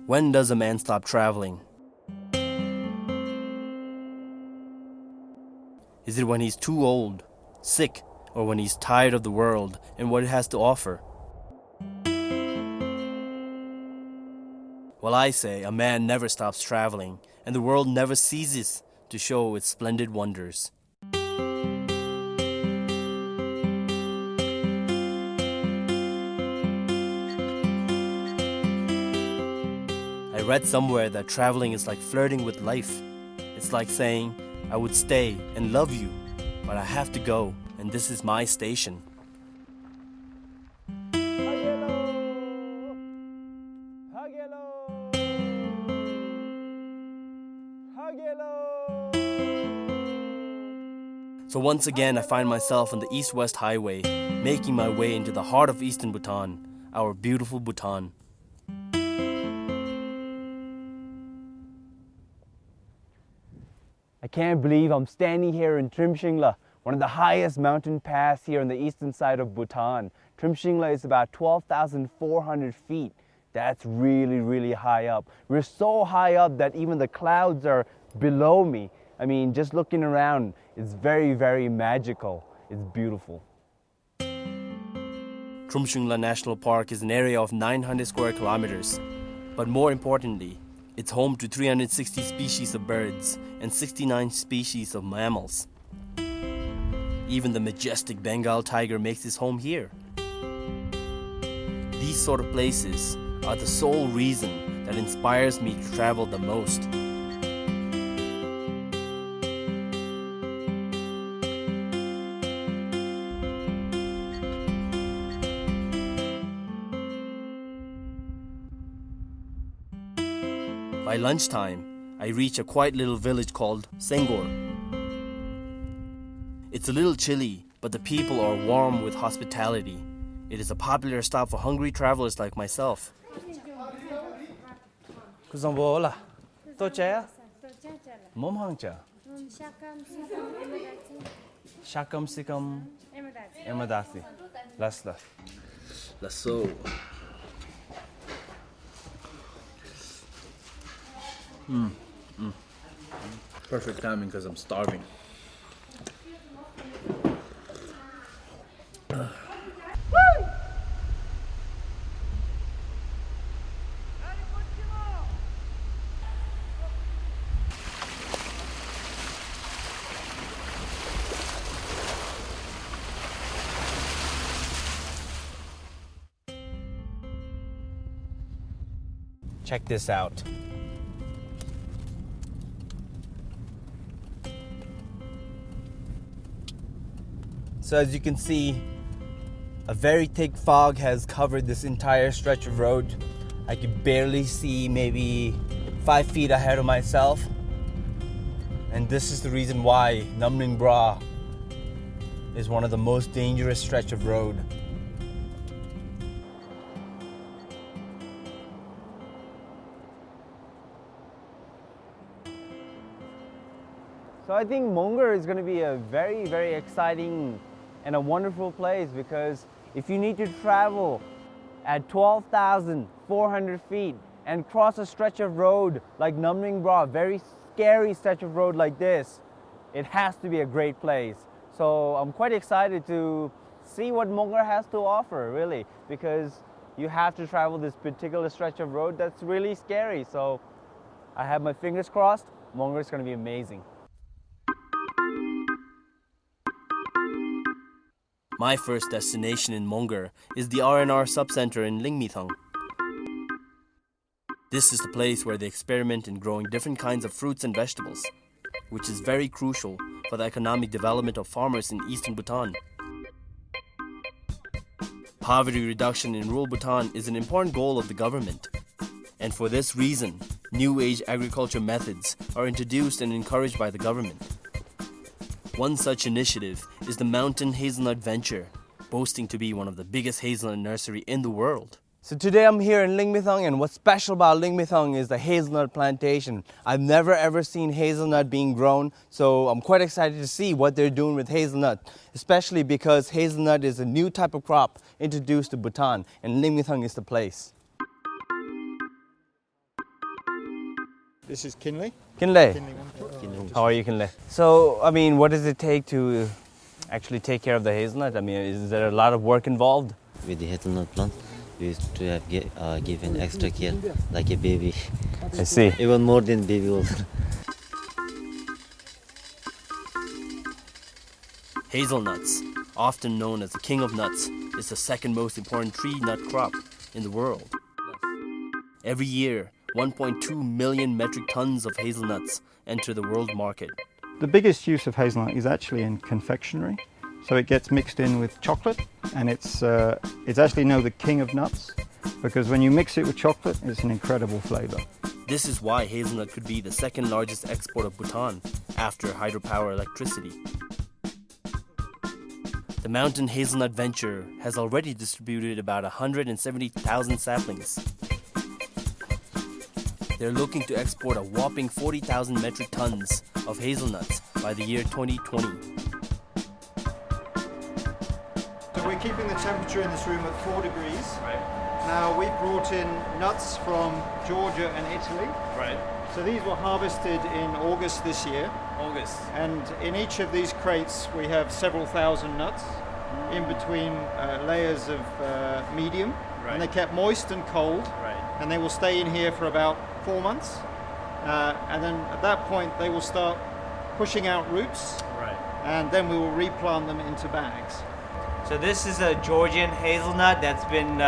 When does a man stop traveling? Is it when he's too old, sick, or when he's tired of the world and what it has to offer? Well, I say a man never stops traveling, and the world never ceases to show its splendid wonders. I read somewhere that traveling is like flirting with life. It's like saying, I would stay and love you, but I have to go, and this is my station. So once again, I find myself on the East-West Highway, making my way into the heart of Eastern Bhutan, our beautiful Bhutan. I can't believe I'm standing here in Trimshingla, one of the highest mountain pass here on the eastern side of Bhutan. Trimshingla is about 12,400 feet. That's really, really high up. We're so high up that even the clouds are below me. I mean, just looking around, it's very, very magical. It's beautiful. Trimshingla National Park is an area of 900 square kilometers. But more importantly, it's home to 360 species of birds and 69 species of mammals. Even the majestic Bengal tiger makes his home here. These sort of places are the sole reason that inspires me to travel the most. By lunchtime, I reach a quiet little village called Sangye. It's a little chilly, but the people are warm with hospitality. It is a popular stop for hungry travelers like myself. Shakam sikam emadasi. Lasla. Lasso. Perfect timing because I'm starving. Check this out. So as you can see, a very thick fog has covered this entire stretch of road. I could barely see maybe 5 feet ahead of myself. And this is the reason why Namning Bra is one of the most dangerous stretch of road. So I think Monggar is going to be a very, very exciting and a wonderful place, because if you need to travel at 12,400 feet and cross a stretch of road like Namning Bra, a very scary stretch of road like this, it has to be a great place. So I'm quite excited to see what Monggar has to offer, really, because you have to travel this particular stretch of road that's really scary. So I have my fingers crossed. Monggar is going to be amazing. My first destination in Monggar is the R&R subcenter in Lingmithang. This is the place where they experiment in growing different kinds of fruits and vegetables, which is very crucial for the economic development of farmers in eastern Bhutan. Poverty reduction in rural Bhutan is an important goal of the government. And for this reason, new age agriculture methods are introduced and encouraged by the government. One such initiative is the Mountain Hazelnut Venture, boasting to be one of the biggest hazelnut nursery in the world. So today I'm here in Lingmithang, and what's special about Lingmithang is the hazelnut plantation. I've never ever seen hazelnut being grown, so I'm quite excited to see what they're doing with hazelnut, especially because hazelnut is a new type of crop introduced to Bhutan, and Lingmithang is the place. This is Kinley. Kinley. Kinley. How are you, Kinley? So, I mean, what does it take to actually take care of the hazelnut? I mean, is there a lot of work involved? With the hazelnut plant, we used to have given extra care, like a baby. I see. Even more than baby also. Hazelnuts, often known as the king of nuts, is the second most important tree nut crop in the world. Every year, 1.2 million metric tons of hazelnuts enter the world market. The biggest use of hazelnut is actually in confectionery. So it gets mixed in with chocolate, and it's actually known the king of nuts because when you mix it with chocolate, it's an incredible flavor. This is why hazelnut could be the second largest export of Bhutan after hydropower electricity. The Mountain Hazelnut Venture has already distributed about 170,000 saplings. They're looking to export a whopping 40,000 metric tons of hazelnuts by the year 2020. So we're keeping the temperature in this room at 4 degrees. Right. Now we've brought in nuts from Georgia and Italy. Right. So these were harvested in August this year. August. And in each of these crates we have several thousand nuts in between layers of medium. Right. And they're kept moist and cold. Right. And they will stay in here for about 4 months. And then at that point they will start pushing out roots. Right. And then we will replant them into bags. So this is a Georgian hazelnut that's been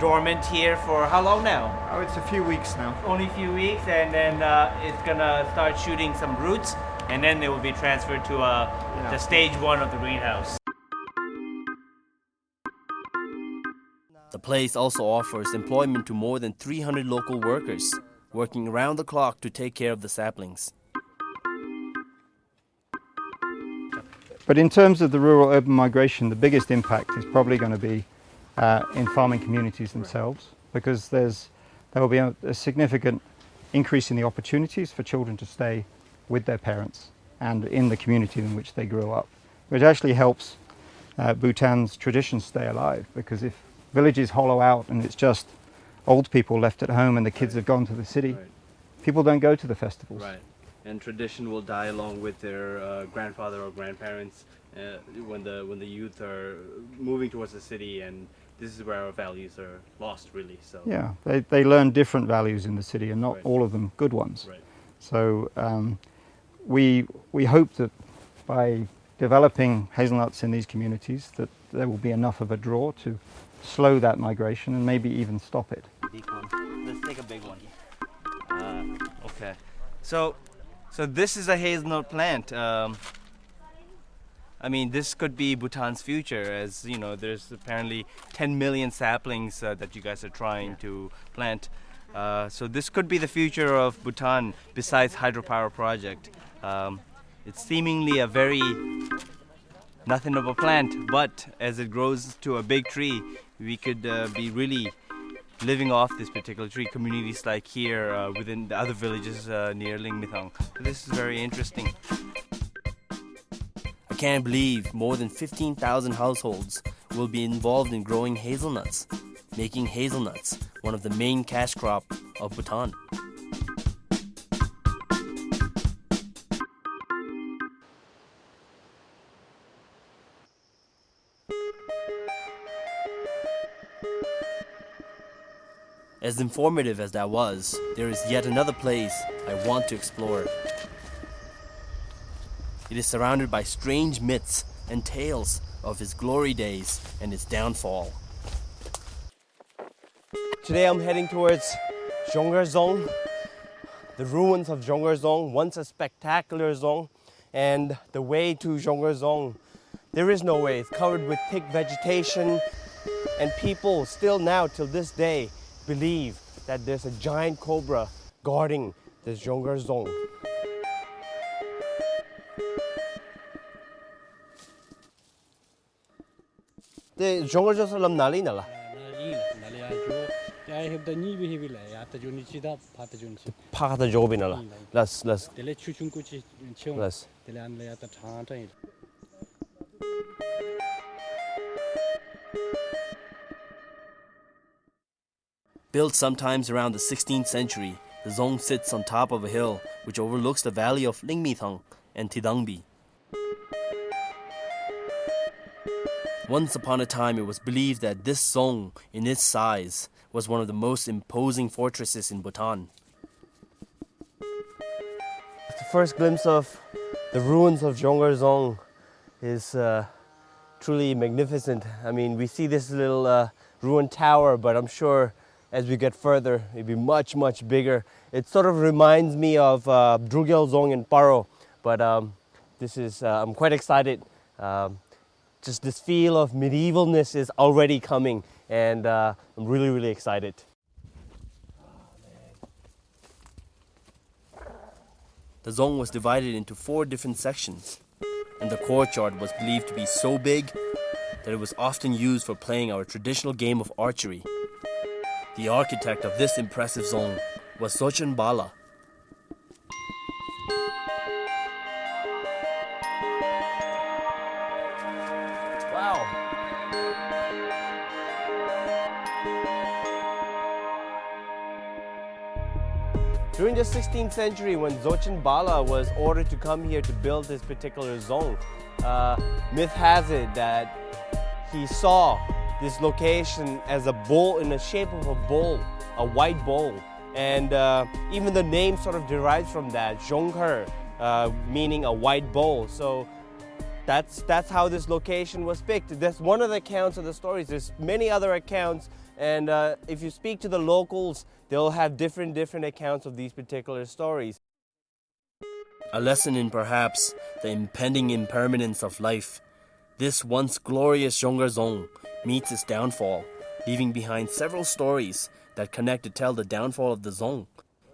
dormant here for how long now? Oh, it's a few weeks now. Only a few weeks, and then it's gonna start shooting some roots, and then it will be transferred to the stage 1 of the greenhouse. The place also offers employment to more than 300 local workers, working around the clock to take care of the saplings. But in terms of the rural-urban migration, the biggest impact is probably going to be in farming communities themselves, because there will be a significant increase in the opportunities for children to stay with their parents and in the community in which they grew up, which actually helps Bhutan's traditions stay alive, because if villages hollow out and it's just old people left at home and the kids have gone to the city, people don't go to the festivals. Right. And tradition will die along with their grandfather or grandparents when the youth are moving towards the city, and this is where our values are lost, really. So yeah, they learn different values in the city, and not all of them good ones. Right. So we hope that by developing hazelnuts in these communities, that there will be enough of a draw to slow that migration and maybe even stop it. Big one. Let's take a big one. Okay. So this is a hazelnut plant. I mean, this could be Bhutan's future, as you know, there's apparently 10 million saplings that you guys are trying to plant. So this could be the future of Bhutan besides hydropower project. It's seemingly a very nothing of a plant, but as it grows to a big tree, we could be really living off this particular tree. Communities like here within the other villages near Lingmithang. This is very interesting. I can't believe more than 15,000 households will be involved in growing hazelnuts, making hazelnuts one of the main cash crop of Bhutan. As informative as that was, there is yet another place I want to explore. It is surrounded by strange myths and tales of his glory days and his downfall. Today I'm heading towards Monggar Zone, the ruins of Monggar Zone, once a spectacular zone, and the way to Monggar Zone, there is no way. It's covered with thick vegetation, and people still now, till this day, believe that there's a giant cobra guarding this Monggar Zone. The Monggar Zone lam nali nala. Pakata jobi nala. Las. Built sometimes around the 16th century, The zong sits on top of a hill which overlooks the valley of Lingmithang and Tidangbi. Once upon a time, it was believed that this zong, in its size, was one of the most imposing fortresses in Bhutan. The first glimpse of the ruins of Monggar Zong is truly magnificent. I mean, we see this little ruined tower, but I'm sure as we get further, it'll be much, much bigger. It sort of reminds me of Drugyal Zong in Paro, but I'm quite excited. Just this feel of medievalness is already coming, and I'm really, really excited. The zong was divided into 4 different sections, and the courtyard was believed to be so big that it was often used for playing our traditional game of archery. The architect of this impressive zong was Zochen Bala. Wow! During the 16th century, when Zochen Bala was ordered to come here to build this particular zong, myth has it that he saw this location as a bowl in the shape of a bowl, a white bowl. And even the name sort of derives from that, Zhongher, meaning a white bowl. So that's how this location was picked. That's one of the accounts of the stories. There's many other accounts, and if you speak to the locals, they'll have different accounts of these particular stories. A lesson in perhaps the impending impermanence of life. This once glorious Monggar Zong meets its downfall, leaving behind several stories that connect to tell the downfall of the Zong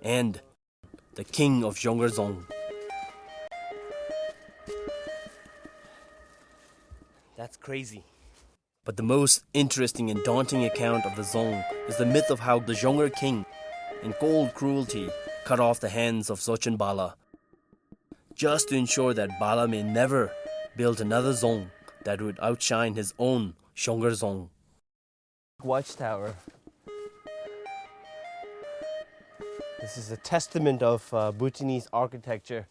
and the king of Monggar Zong. That's crazy. But the most interesting and daunting account of the Zong is the myth of how the Monggar king, in cold cruelty, cut off the hands of Zochen Bala, just to ensure that Bala may never build another Zong that would outshine his own Monggar Zong. Watchtower. This is a testament of Bhutanese architecture.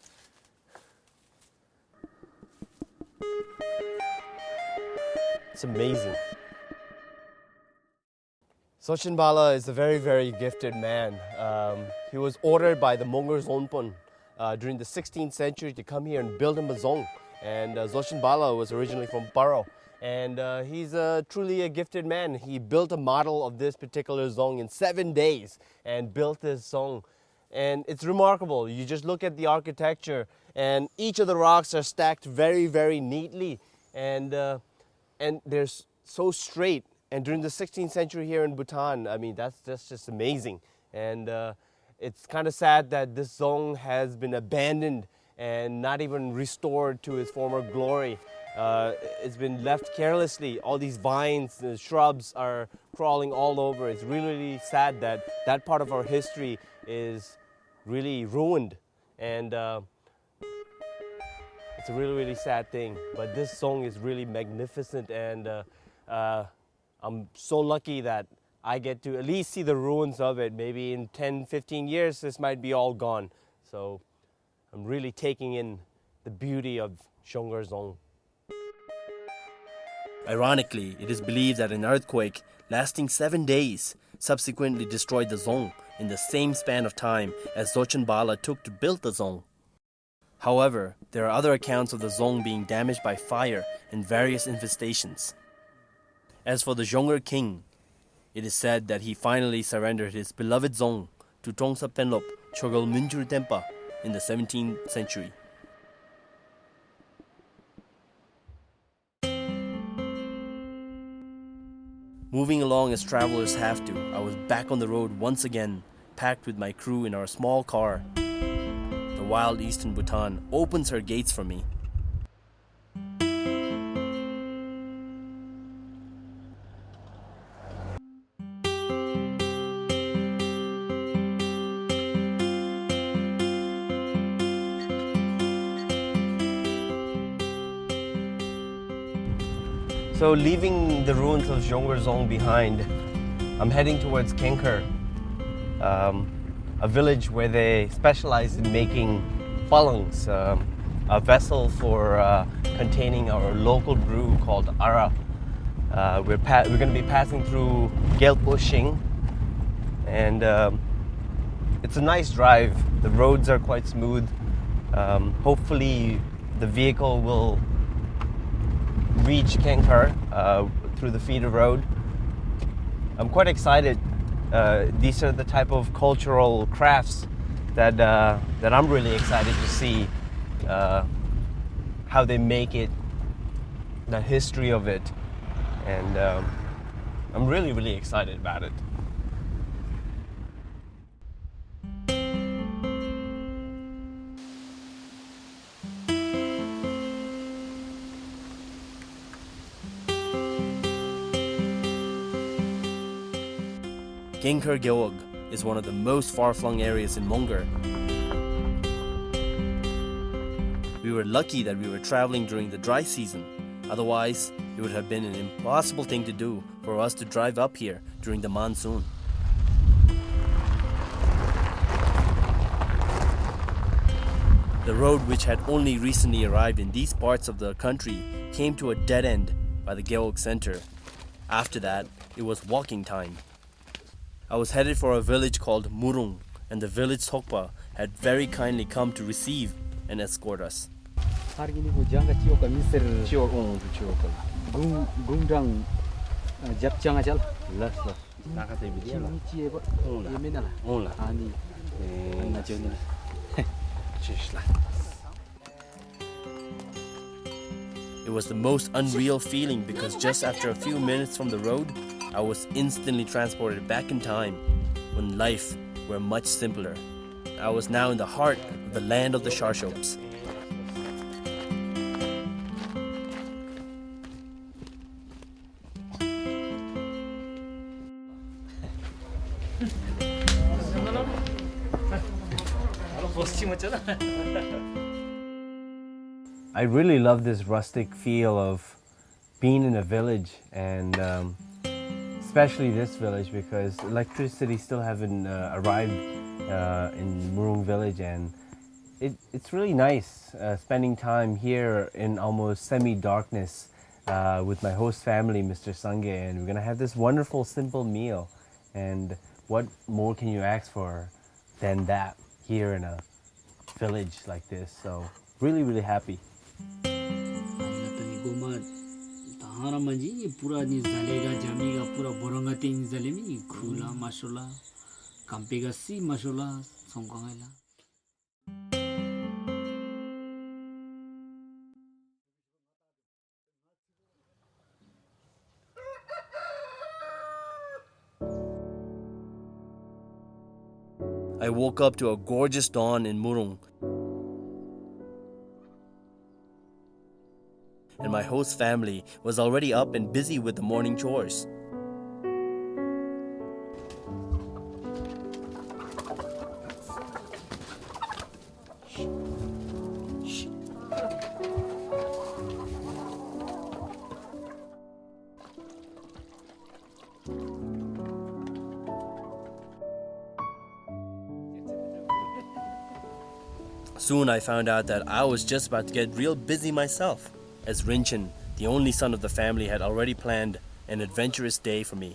It's amazing. Zochen Bala is a very, very gifted man. He was ordered by the Monggar Zonpon during the 16th century to come here and build him a zong. And Zochen Bala was originally from Paro. And he's truly a gifted man. He built a model of this particular zong in 7 days and built this zong. And it's remarkable. You just look at the architecture, and each of the rocks are stacked very, very neatly. And they're so straight. And during the 16th century here in Bhutan, I mean, that's just amazing. And it's kind of sad that this zong has been abandoned and not even restored to its former glory. It's been left carelessly. All these vines and shrubs are crawling all over. It's really, really sad that that part of our history is really ruined. And it's a really, really sad thing. But this zong is really magnificent, and I'm so lucky that I get to at least see the ruins of it. Maybe in 10, 15 years, this might be all gone. So I'm really taking in the beauty of Monggar Zong. Ironically, it is believed that an earthquake lasting 7 days subsequently destroyed the zong in the same span of time as Zochen Bala took to build the zong. However, there are other accounts of the zong being damaged by fire and various infestations. As for the Monggar king, it is said that he finally surrendered his beloved zong to Tongsa Penlop Chogal Munjur Tempa in the 17th century. Moving along as travelers have to, I was back on the road once again, packed with my crew in our small car. The wild eastern Bhutan opens her gates for me. So leaving the ruins of Monggar Zong behind, I'm heading towards Kengker. a village where they specialize in making palangs, a vessel for containing our local brew called Ara. We're going to be passing through Gelpushing, and it's a nice drive. The roads are quite smooth. Hopefully the vehicle will reach Kengkar through the feeder road. I'm quite excited. These are the type of cultural crafts that I'm really excited to see how they make it, the history of it, and I'm really excited about it. Kengkar Gyeog is one of the most far-flung areas in Monggar. We were lucky that we were traveling during the dry season. Otherwise, it would have been an impossible thing to do for us to drive up here during the monsoon. The road, which had only recently arrived in these parts of the country, came to a dead end by the Gyeog center. After that, it was walking time. I was headed for a village called Murung, and the village Sokpa had very kindly come to receive and escort us. It was the most unreal feeling because just after a few minutes from the road, I was instantly transported back in time when life were much simpler. I was now in the heart of the land of the Sharshops. I really love this rustic feel of being in a village, and especially this village because electricity still haven't arrived in Murung village, and it's really nice spending time here in almost semi-darkness with my host family, Mr. Sangye, and we're gonna have this wonderful simple meal. And what more can you ask for than that here in a village like this? So really happy. I woke up to a gorgeous dawn in Murung, and my host family was already up and busy with the morning chores. Soon I found out that I was just about to get real busy myself, as Rinchen, the only son of the family, had already planned an adventurous day for me.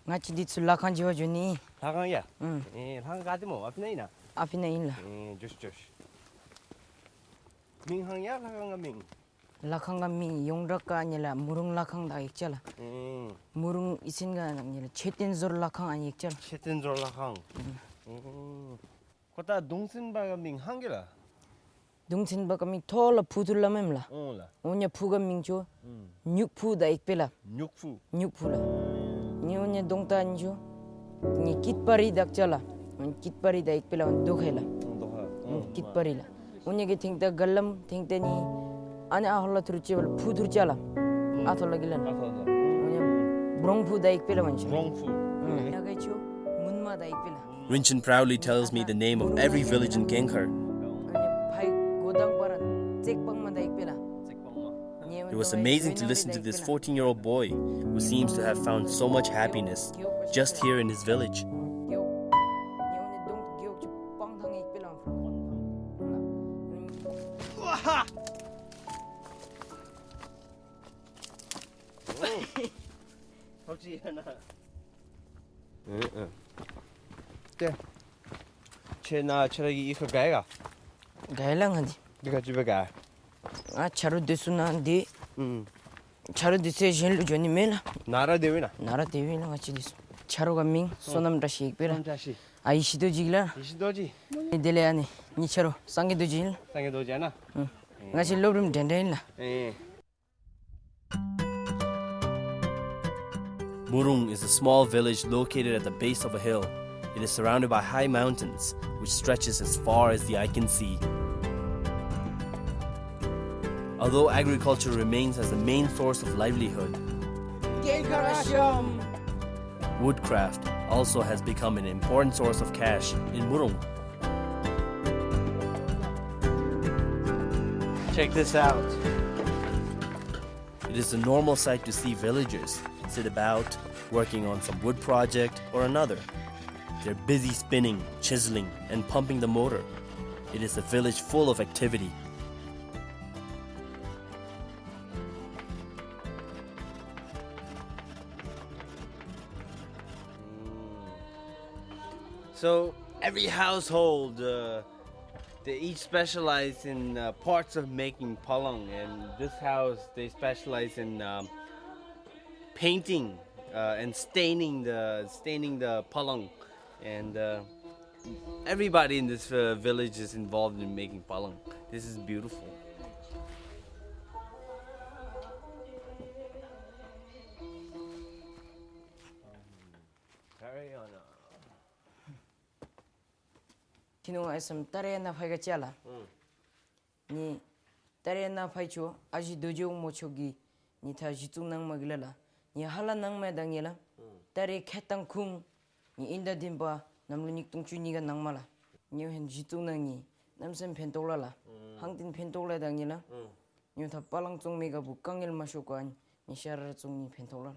Ngachi dit sulla kan jiwa juni. Lakangya? Lakang kati mo, apina ina? Apina inla. Josh. Ming hangya, lakang ming. Lakanga mi yongrakka nyela murung lakang da ikchala. Murung isinga nyela chetin zor lakang an ikchala. Chetin zor lakang. Kota dungsin baga ming hangela. Dungsin ba kami thola pudula memla. Onya puga mingcho. Nyukpu da ikpela. Nyukpu la. Ni onya dongta anjo. Ni kitpari dakchala. Kitpari da ikpela on dokhela. Kitpari la. Onya ke thingta galam thingta ni Ani aholla turuchibal pudurchala. Atholla gilan. Brongfu daik pila mancha. Nagaichu munma daik pila. Rinchen proudly tells me the name of every village in Kengkar. Pai godang para cekpang ma daik pila. Ni It was amazing to listen to this 14-year-old boy who seems to have found so much happiness just here in his village. Gailanghandi. Charu desunandi. Charu dise jenlu joni mela. Nara dewi na ngachi disu. Charu gaming sonam rashi ikbera. Aishido jigla. Dele ani ni charu Sangye dojil. Ngachi lobrum denden la. Murung is a small village located at the base of a hill. It is surrounded by high mountains, which stretches as far as the eye can see. Although agriculture remains as the main source of livelihood, woodcraft also has become an important source of cash in Murung. Check this out. It is a normal sight to see villagers sit about, working on some wood project or another. They're busy spinning, chiseling, and pumping the motor. It is a village full of activity. So every household, they each specialize in parts of making palang, and this house they specialize in painting and staining the palang, and everybody in this village is involved in making palang. This is beautiful. Carry on. Kino asam tare na phai ga chala. Ni tare na phai cho aji dojo mo chogi ni tha jitung nang maglala. Ni hala nang ma dang yela. Tare khetang khung ni inda dimba namlu nik tung chu ni ga nang mala. Ni hen jitung nang ni nam sem phen tola la. Hang tin phen tola dang yela. Ni tha palang chung me ga bu kangel ma sho kan ni shar chung ni phen tola.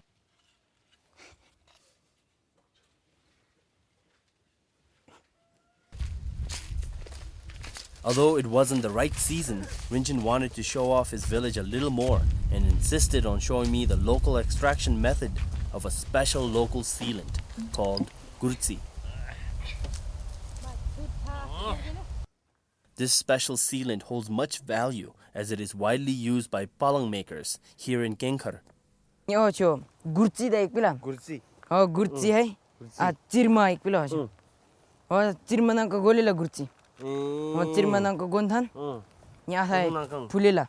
Although it wasn't the right season, Rinchen wanted to show off his village a little more and insisted on showing me the local extraction method of a special local sealant called gurtsi. This special sealant holds much value as it is widely used by palang makers here in Genghar. Yo cho gurtsi da ek pila. Gurtsi. Oh gurtsi hai. Chirma ek pila ho. Oh chirma nang ko gole la gurtsi. Oh chirma nang ko gonthan. Nya hai phulela.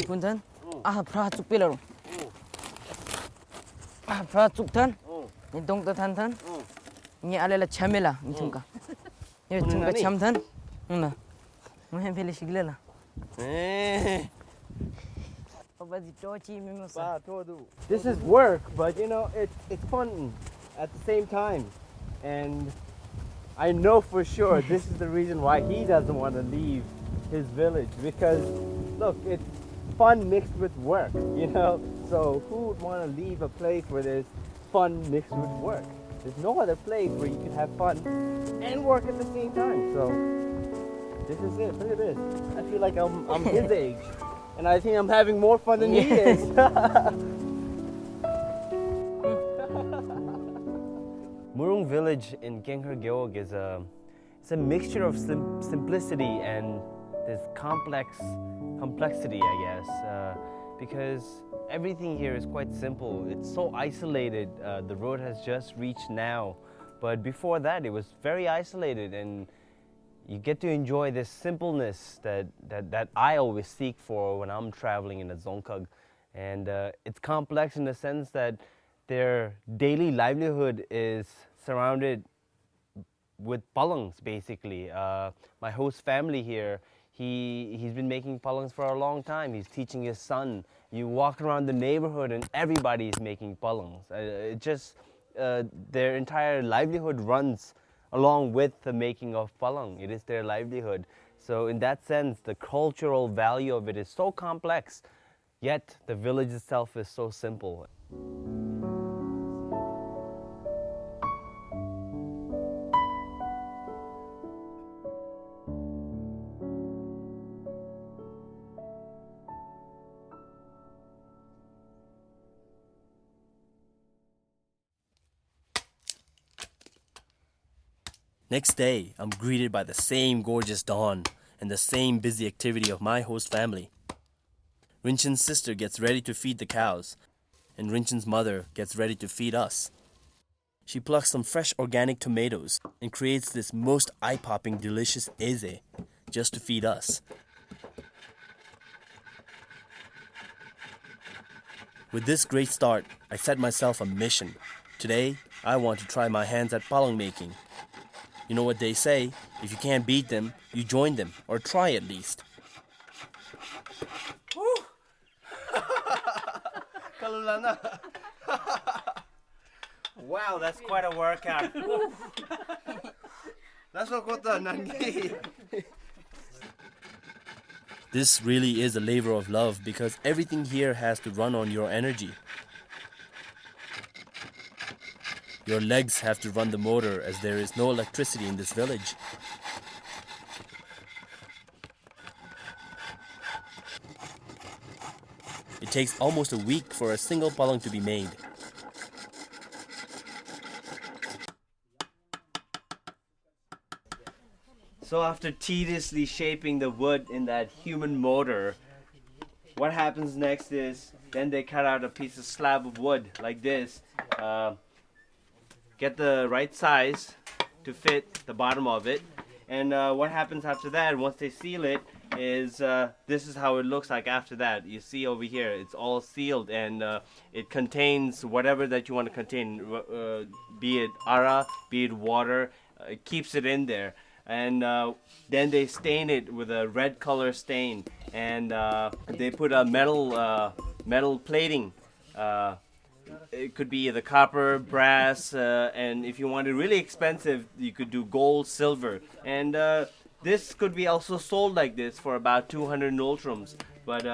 Gonthan. Ah phra chuk pila ro. Ah phra chuk than. Ni dong ta than than. Ni alela chamela ni thumka. Ye thumka cham than. Na. Mo hem phele shiglela. This is work, but you know, it's fun at the same time. And I know for sure this is the reason why he doesn't want to leave his village, because look, it's fun mixed with work, you know? So who would want to leave a place where there's fun mixed with work? There's no other place where you can have fun and work at the same time. So this is it. Look at this. I feel like I'm his age. And I think I'm having more fun than he is. Murung village in Genghar Gyeog is it's a mixture of simplicity and this complexity, I guess, because everything here is quite simple. It's so isolated. The road has just reached now, but before that it was very isolated, and you get to enjoy this simpleness that I always seek for when I'm traveling in a Dzongkhag. And it's complex in the sense that their daily livelihood is surrounded with palangs, basically. My host family here, he's been making palangs for a long time. He's teaching his son. You walk around the neighborhood and everybody is making palangs. Their entire livelihood runs along with the making of palang. It is their livelihood. So in that sense, the cultural value of it is so complex, yet the village itself is so simple. Next day, I'm greeted by the same gorgeous dawn and the same busy activity of my host family. Rinchen's sister gets ready to feed the cows, and Rinchen's mother gets ready to feed us. She plucks some fresh organic tomatoes and creates this most eye-popping delicious eze just to feed us. With this great start, I set myself a mission. Today, I want to try my hands at palang making. You know what they say, if you can't beat them, you join them, or try at least. Wow, that's quite a workout. This really is a labor of love because everything here has to run on your energy. Your legs have to run the motor as there is no electricity in this village. It takes almost a week for a single palang to be made. So after tediously shaping the wood in that human motor, what happens next is then they cut out a piece of slab of wood like this. Get the right size to fit the bottom of it, and what happens after that, once they seal it, is this is how it looks like after that. You see over here, it's all sealed, and it contains whatever that you want to contain, be it ara, be it water. It keeps it in there, and then they stain it with a red color stain, and they put a metal plating. It could be the copper, brass, and if you want it really expensive, you could do gold, silver. And this could be also sold like this for about 200 noltrums. But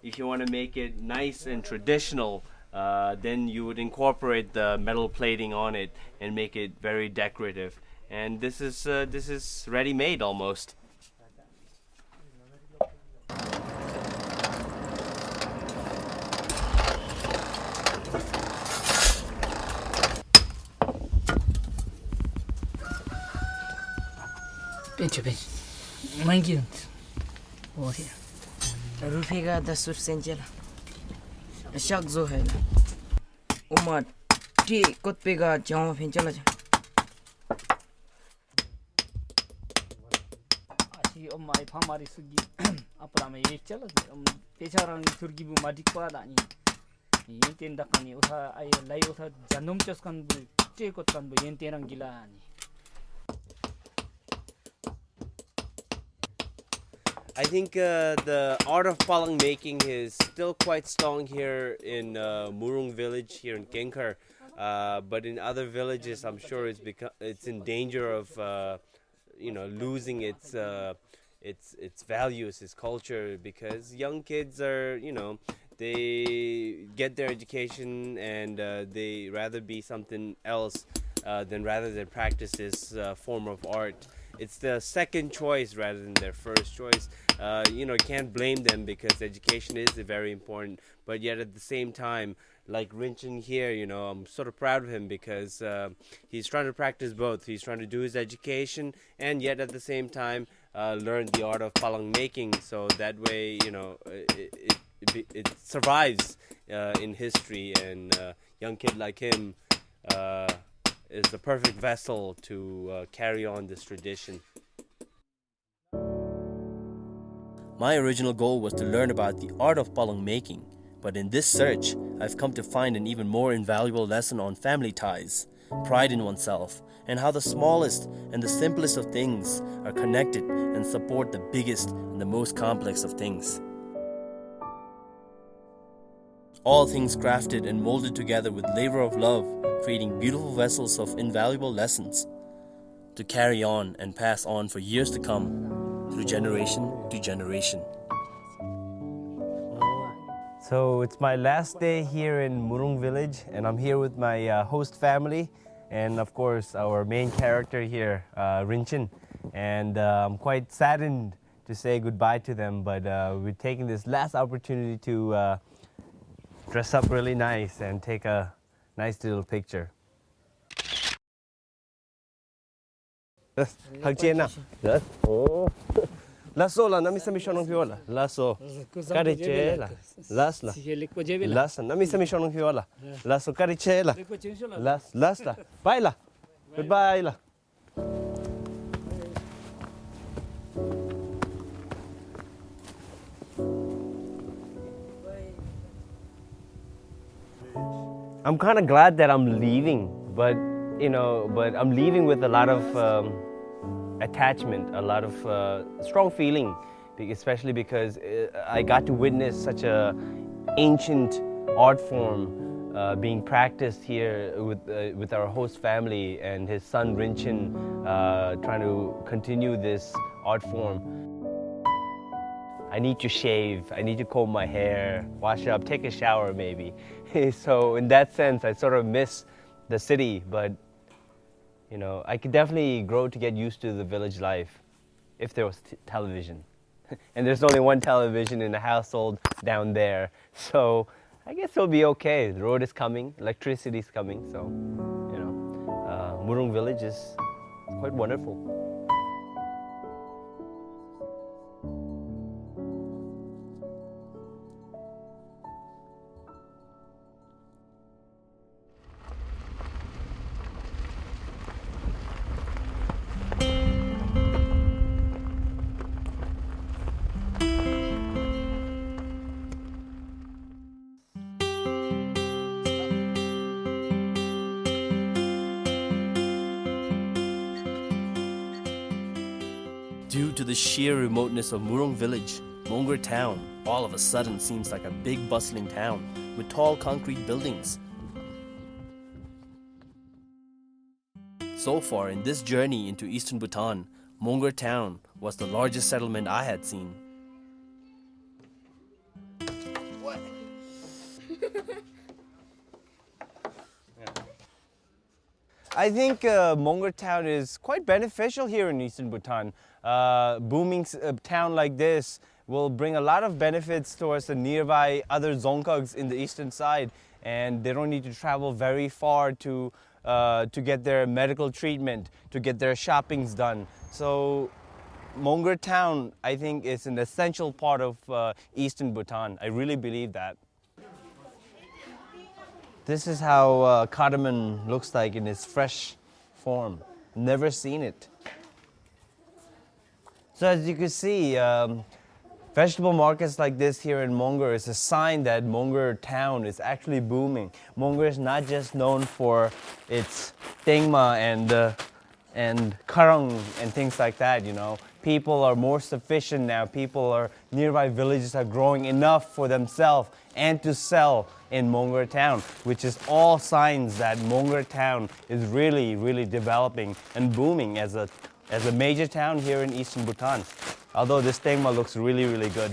if you want to make it nice and traditional, then you would incorporate the metal plating on it and make it very decorative. And this is ready-made almost. Bench. Monggar. Over here. Rufega da sursenjela. Shak zo hai na. Uma ti kotpega jaw finjala ja. Ashi mai phamari sugi apra me ek chala pecharang turgi bu madikwa dani. Yenten dakani utha ai lai utha janum chaskan bu che kotkan bu yenterang gila ani. I think the art of palang making is still quite strong here in Murung village here in Kenkar, but in other villages I'm sure it's in danger of losing its values, its culture, because young kids are they get their education and they rather be something else than practice this form of art. It's the second choice rather than their first choice. Can't blame them because education is very important. But yet at the same time, like Rinchen here, I'm sort of proud of him because he's trying to practice both. He's trying to do his education and yet at the same time learn the art of palang making. So that way, it survives in history. And a young kid like him is the perfect vessel to carry on this tradition. My original goal was to learn about the art of palang making, but in this search, I've come to find an even more invaluable lesson on family ties, pride in oneself, and how the smallest and the simplest of things are connected and support the biggest and the most complex of things. All things crafted and molded together with labor of love, creating beautiful vessels of invaluable lessons to carry on and pass on for years to come. through generation to generation. So it's my last day here in Murung village, and I'm here with my host family and of course our main character here, Rinchin. And I'm quite saddened to say goodbye to them, but we're taking this last opportunity to dress up really nice and take a nice little picture. Lasso la nami sami shonong viola. Lasso. Caricela. Lasla. Lasla. Nami sami shonong viola. Lasso caricela. Lasla. Baila. Goodbye la. I'm kind of glad that I'm leaving, but I'm leaving with a lot of attachment, a lot of strong feeling, especially because I got to witness such a ancient art form being practiced here with our host family and his son Rinchin trying to continue this art form. I need to shave, I need to comb my hair, wash up, take a shower maybe. So in that sense, I sort of miss the city, but I could definitely grow to get used to the village life if there was television. And there's only one television in the household down there. So I guess it'll be okay. The road is coming, electricity is coming. So, Murung village is quite wonderful. Due to the sheer remoteness of Murung village, Monggar town all of a sudden seems like a big bustling town with tall concrete buildings. So far in this journey into eastern Bhutan, Monggar town was the largest settlement I had seen. I think Monggar town is quite beneficial here in eastern Bhutan. Booming town like this will bring a lot of benefits towards the nearby other dzongkhags in the eastern side, and they don't need to travel very far to get their medical treatment, to get their shoppings done. So Monggar town, I think, is an essential part of eastern Bhutan. I really believe that. This is how cardamom looks like in its fresh form. Never seen it. So as you can see, vegetable markets like this here in Monggar is a sign that Monggar town is actually booming. Monggar is not just known for its tengma and karang and things like that, People are more sufficient now. Nearby villages are growing enough for themselves and to sell in Monggar town, which is all signs that Monggar town is really, really developing and booming as a major town here in eastern Bhutan. Although this tengma looks really, really good.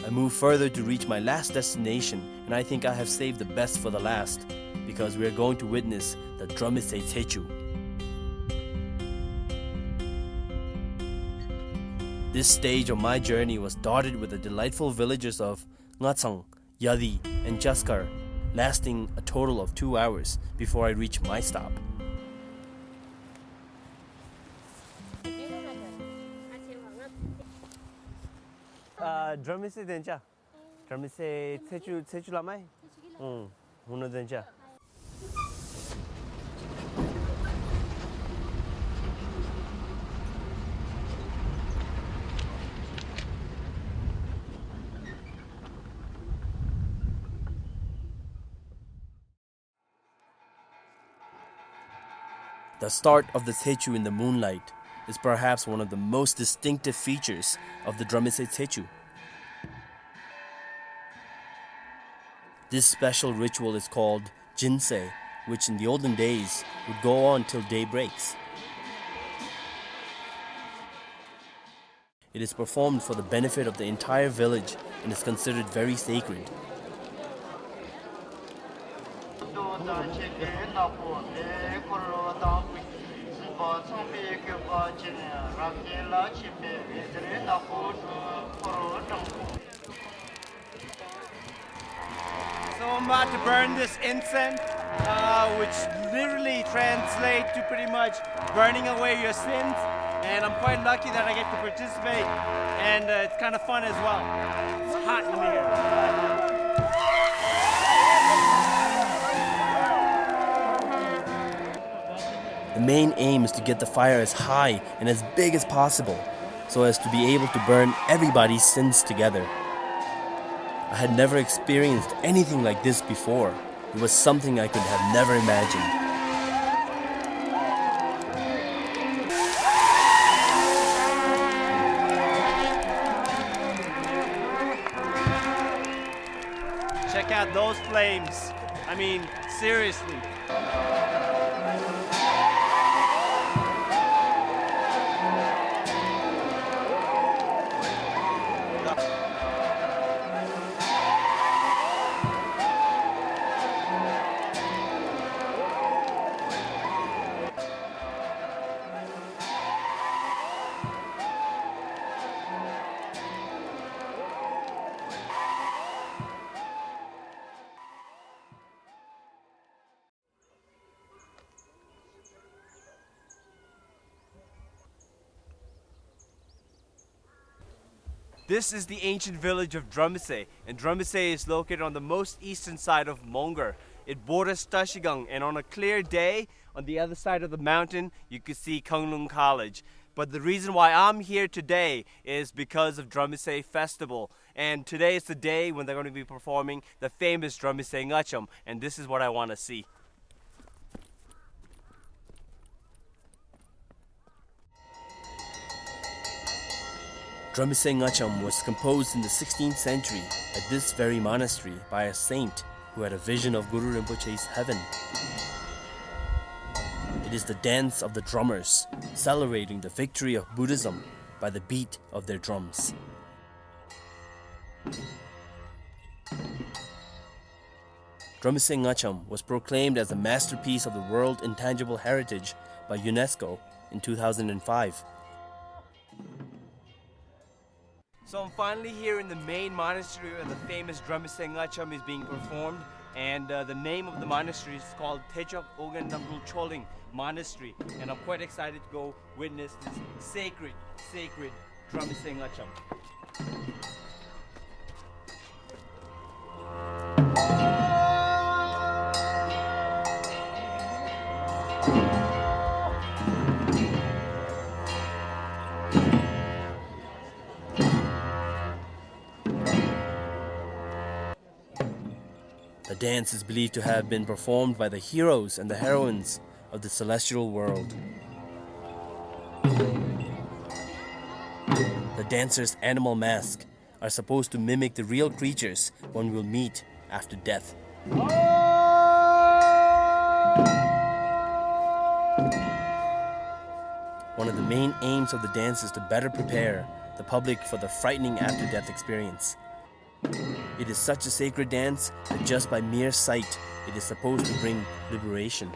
I move further to reach my last destination, and I think I have saved the best for the last, because we are going to witness the Drumise Techu. This stage of my journey was dotted with the delightful villages of Ngatsang, Yadi, and Jaskar, lasting a total of 2 hours before I reach my stop. Drumise dencha. Drumise techu lamai. Huna dencha. The start of the Techu in the moonlight, is perhaps one of the most distinctive features of the Drumise Techu. This special ritual is called Jinsei, which in the olden days would go on till day breaks. It is performed for the benefit of the entire village and is considered very sacred. So I'm about to burn this incense, which literally translates to pretty much burning away your sins. And I'm quite lucky that I get to participate, and it's kind of fun as well. It's hot in here. The main aim is to get the fire as high and as big as possible, so as to be able to burn everybody's sins together. I had never experienced anything like this before. It was something I could have never imagined. Check out those flames. I mean, seriously. This is the ancient village of Drumise, and Drumise is located on the most eastern side of Monggar. It borders Tashigang, and on a clear day, on the other side of the mountain, you can see Konglung College. But the reason why I'm here today is because of Drumise Festival. And today is the day when they're going to be performing the famous Drumise Ngacham, and this is what I want to see. Drumise Ngacham was composed in the 16th century at this very monastery by a saint who had a vision of Guru Rinpoche's heaven. It is the dance of the drummers, celebrating the victory of Buddhism by the beat of their drums. Drumise Ngacham was proclaimed as a masterpiece of the World Intangible Heritage by UNESCO in 2005. So I'm finally here in the main monastery where the famous Drumise Ngacham is being performed, and the name of the monastery is called Techok Ogan Namdul Choling Monastery, and I'm quite excited to go witness this sacred Drumise Ngacham. The dance is believed to have been performed by the heroes and the heroines of the celestial world. The dancers' animal masks are supposed to mimic the real creatures one will meet after death. One of the main aims of the dance is to better prepare the public for the frightening after-death experience. It is such a sacred dance that just by mere sight, it is supposed to bring liberation.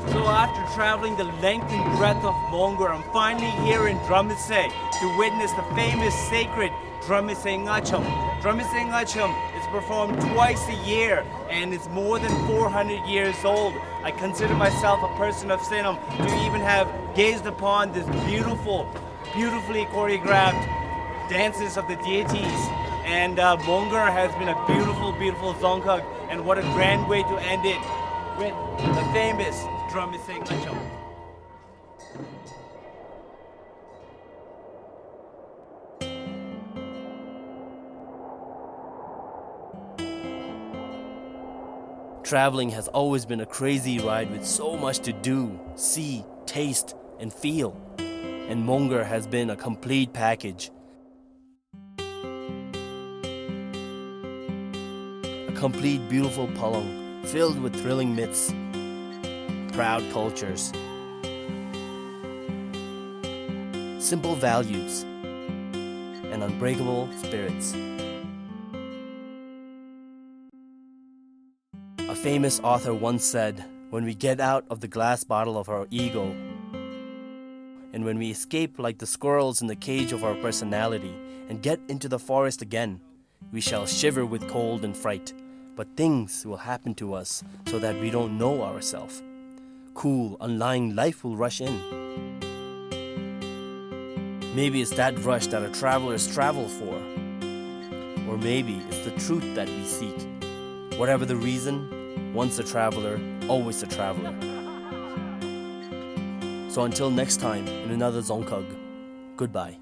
So after traveling the length and breadth of Monggar, I'm finally here in Drumise to witness the famous sacred Drumise Ngacham. Drumise Ngacham is performed twice a year, and it's more than 400 years old. I consider myself a person of Sinam to even have gazed upon this beautifully choreographed dances of the deities. And Monggar has been a beautiful Dzongkhag, and what a grand way to end it with the famous drum mosaic. Traveling has always been a crazy ride with so much to do, see, taste, and feel. And Monggar has been a complete package. A complete beautiful palong filled with thrilling myths, proud cultures, simple values, and unbreakable spirits. A famous author once said, when we get out of the glass bottle of our ego, and when we escape like the squirrels in the cage of our personality and get into the forest again, we shall shiver with cold and fright, but things will happen to us so that we don't know ourselves. Cool, unlying life will rush in. Maybe it's that rush that our travelers travel for. Or maybe it's the truth that we seek. Whatever the reason, once a traveler, always a traveler. So until next time in another Dzongkhag, goodbye.